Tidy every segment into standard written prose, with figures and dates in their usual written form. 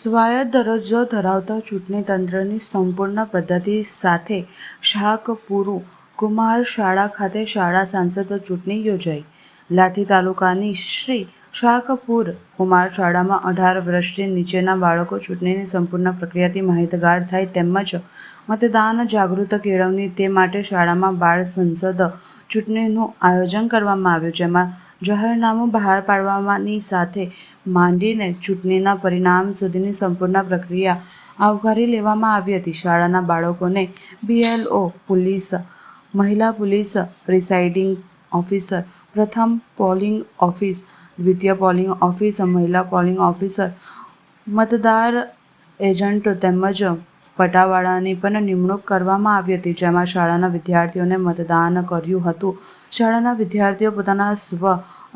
સ્વાયત્ત દરજ્જો ધરાવતા ચૂંટણી તંત્રની સંપૂર્ણ પદ્ધતિ સાથે શાહકપુર કુમાર શાળા ખાતે શાળા સાંસદ ચૂંટણી યોજાઈ. લાઠી તાલુકાની શ્રી શાહકપુર કુમાર શાળામાં 18 વર્ષથી નીચેના બાળકો ચૂંટણીની સંપૂર્ણ પ્રક્રિયાથી માહિતગાર થાય તેમજ મતદાન જાગૃતિ કેળવણી તે માટે શાળામાં બાળ સંસદ ચૂંટણીનું આયોજન કરવામાં આવ્યું, જેમાં જાહેરનામું બહાર પાડવાની સાથે માંડીને ચૂંટણીના પરિણામ સુધીની સંપૂર્ણ પ્રક્રિયા આવકારી લેવામાં આવી હતી. શાળાના બાળકોને BLO પોલીસ, મહિલા પોલીસ પ્રિસાઇડિંગ ઓફિસર, પ્રથમ પોલિંગ ઓફિસર, દ્વિતીય પોલિંગ ઓફિસર, મહિલા પોલિંગ ઓફિસર, મતદાર એજન્ટ તેમજ પટાવાળાની પણ નિમણૂક કરવામાં આવી હતી, જેમાં શાળાના વિદ્યાર્થીઓને મતદાન કર્યું હતું. શાળાના વિદ્યાર્થીઓ પોતાના સ્વ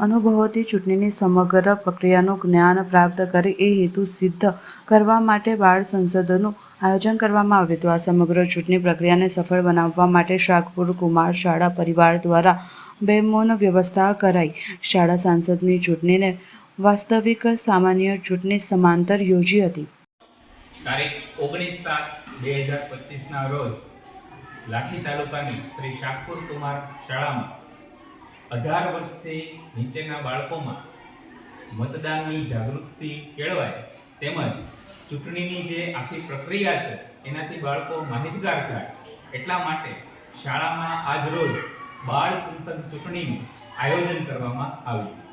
અનુભવોથી ચૂંટણીની સમગ્ર પ્રક્રિયાનું જ્ઞાન પ્રાપ્ત કરે એ હેતુ સિદ્ધ કરવા માટે બાળ સંસદનું આયોજન કરવામાં આવ્યું હતું. આ સમગ્ર ચૂંટણી પ્રક્રિયાને સફળ બનાવવા માટે શાહકપુર કુમાર શાળા પરિવાર દ્વારા બેમૌન વ્યવસ્થા કરાઈ. શાળા સાંસદની ચૂંટણીને વાસ્તવિક સામાન્ય ચૂંટણી સમાંતર યોજી હતી. તારીખ 19/7/2025ના રોજ લાઠી તાલુકાની શ્રી શાહકપુર કુમાર શાળામાં 18 વર્ષથી નીચેના બાળકોમાં મતદાનની જાગૃતિ કેળવાય તેમજ ચૂંટણીની જે આખી પ્રક્રિયા છે એનાથી બાળકો માહિતગાર થાય એટલા માટે શાળામાં આજ રોજ બાળ સંસદ ચૂંટણીનું આયોજન કરવામાં આવ્યું.